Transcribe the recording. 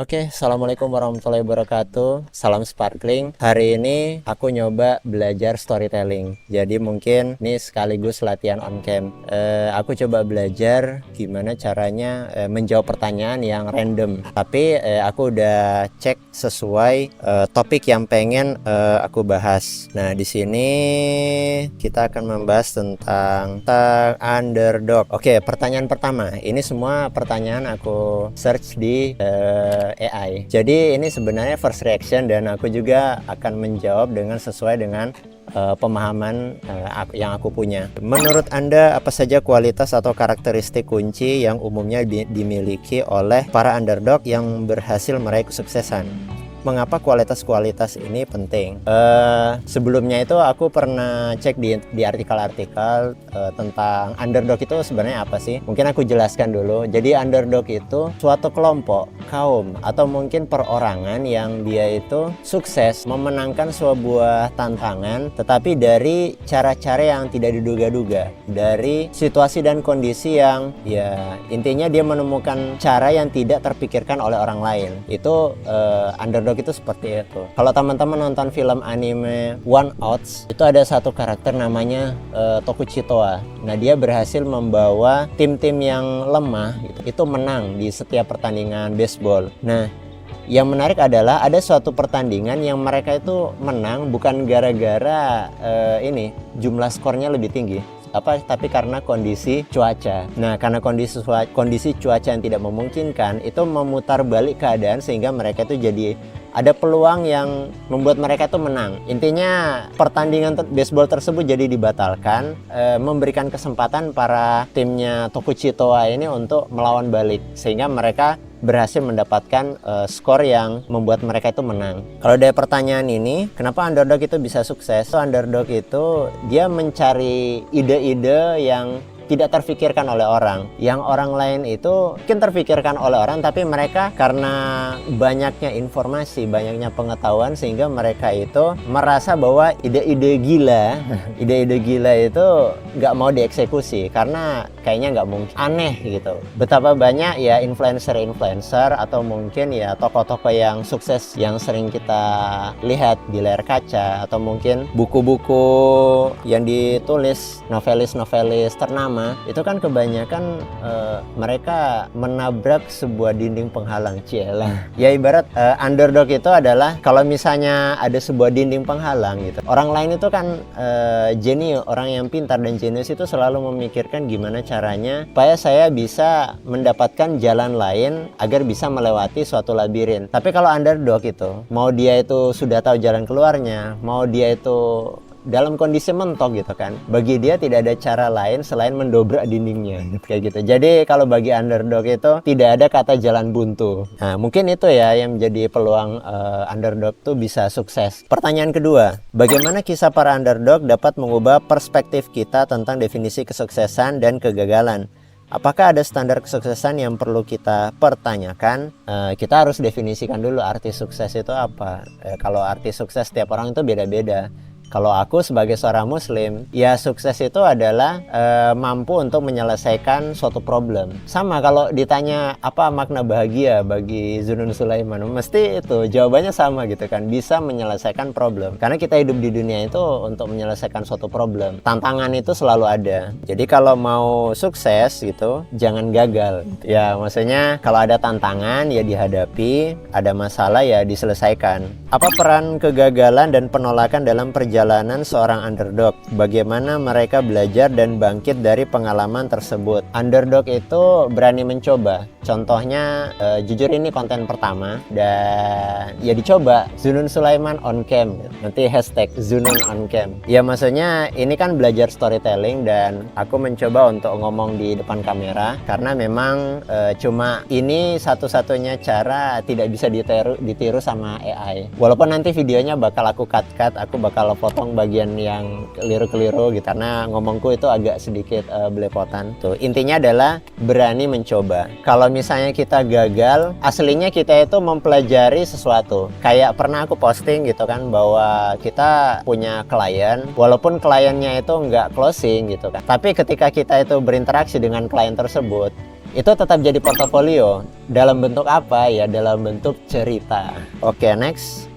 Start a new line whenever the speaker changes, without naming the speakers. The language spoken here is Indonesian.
Oke, assalamualaikum warahmatullahi wabarakatuh. Salam sparkling. Hari ini aku nyoba belajar storytelling. Jadi mungkin ini sekaligus latihan on cam. Aku coba belajar gimana caranya menjawab pertanyaan yang random. Tapi aku udah cek sesuai topik yang pengen aku bahas. Nah, di sini kita akan membahas tentang underdog. Oke, pertanyaan pertama. Ini semua pertanyaan aku search di AI. Jadi ini sebenarnya first reaction dan aku juga akan menjawab dengan sesuai dengan pemahaman yang aku punya. Menurut Anda, apa saja kualitas atau karakteristik kunci yang umumnya dimiliki oleh para underdog yang berhasil meraih kesuksesan? Mengapa kualitas-kualitas ini penting? Sebelumnya itu aku pernah cek di artikel-artikel tentang underdog itu sebenarnya apa sih? Mungkin aku jelaskan dulu. Jadi underdog itu suatu kelompok, kaum, atau mungkin perorangan yang dia itu sukses memenangkan sebuah tantangan, tetapi dari cara-cara yang tidak diduga-duga, dari situasi dan kondisi yang ya intinya dia menemukan cara yang tidak terpikirkan oleh orang lain. Itu underdog itu seperti itu. Kalau teman-teman nonton film anime One Outs, itu ada satu karakter namanya Tokuchi Toa. Nah, dia berhasil membawa tim-tim yang lemah itu menang di setiap pertandingan baseball. Nah, yang menarik adalah ada suatu pertandingan yang mereka itu menang bukan gara-gara ini jumlah skornya lebih tinggi, tapi karena kondisi cuaca. Nah, karena kondisi cuaca yang tidak memungkinkan, itu memutar balik keadaan sehingga mereka itu jadi ada peluang yang membuat mereka itu menang. Intinya pertandingan baseball tersebut jadi dibatalkan, memberikan kesempatan para timnya Tokuchi Toa ini untuk melawan balik, sehingga mereka berhasil mendapatkan skor yang membuat mereka itu menang. Kalau dari pertanyaan ini, kenapa underdog itu bisa sukses? Underdog itu dia mencari ide-ide yang tidak terfikirkan oleh orang. Yang orang lain itu mungkin terfikirkan oleh orang, tapi mereka karena banyaknya informasi, banyaknya pengetahuan, sehingga mereka itu merasa bahwa ide-ide gila itu nggak mau dieksekusi karena kayaknya nggak mungkin, aneh gitu. Betapa banyak ya influencer atau mungkin ya tokoh-tokoh yang sukses yang sering kita lihat di layar kaca, atau mungkin buku-buku yang ditulis novelis-novelis ternama, itu kan kebanyakan mereka menabrak sebuah dinding penghalang. Cielah. Ya ibarat underdog itu adalah kalau misalnya ada sebuah dinding penghalang gitu. Orang lain itu kan jenius, orang yang pintar dan jenius itu selalu memikirkan gimana caranya supaya saya bisa mendapatkan jalan lain agar bisa melewati suatu labirin. Tapi kalau underdog itu, mau dia itu sudah tahu jalan keluarnya, mau dia itu dalam kondisi mentok gitu kan, bagi dia tidak ada cara lain selain mendobrak dindingnya kayak gitu. Jadi kalau bagi underdog itu tidak ada kata jalan buntu. Nah, mungkin itu ya yang menjadi peluang underdog tuh bisa sukses. Pertanyaan kedua, bagaimana kisah para underdog dapat mengubah perspektif kita tentang definisi kesuksesan dan kegagalan? Apakah ada standar kesuksesan yang perlu kita pertanyakan? Kita harus definisikan dulu arti sukses itu apa. Kalau arti sukses setiap orang itu beda-beda. Kalau aku sebagai seorang muslim, ya sukses itu adalah mampu untuk menyelesaikan suatu problem. Sama kalau ditanya apa makna bahagia bagi Zunun Sulaiman, mesti itu jawabannya sama gitu kan, bisa menyelesaikan problem. Karena kita hidup di dunia itu untuk menyelesaikan suatu problem. Tantangan itu selalu ada. Jadi kalau mau sukses gitu, jangan gagal. Ya maksudnya kalau ada tantangan ya dihadapi, ada masalah ya diselesaikan. Apa peran kegagalan dan penolakan dalam perjalanan seorang underdog? Bagaimana mereka belajar dan bangkit dari pengalaman tersebut? Underdog itu berani mencoba. Contohnya, jujur ini konten pertama dan ya dicoba Zunun Sulaiman on cam. Nanti hashtag Zunun on cam. Ya maksudnya ini kan belajar storytelling dan aku mencoba untuk ngomong di depan kamera karena memang cuma ini satu-satunya cara, tidak bisa ditiru sama AI. Walaupun nanti videonya bakal aku cut, aku bakal potong bagian yang keliru-keliru gitu karena ngomongku itu agak sedikit belepotan. Tuh, intinya adalah berani mencoba. Kalau misalnya kita gagal, aslinya kita itu mempelajari sesuatu. Kayak pernah aku posting gitu kan bahwa kita punya klien, walaupun kliennya itu nggak closing gitu kan. Tapi ketika kita itu berinteraksi dengan klien tersebut, itu tetap jadi portofolio. Dalam bentuk apa? Ya dalam bentuk cerita. Oke, next.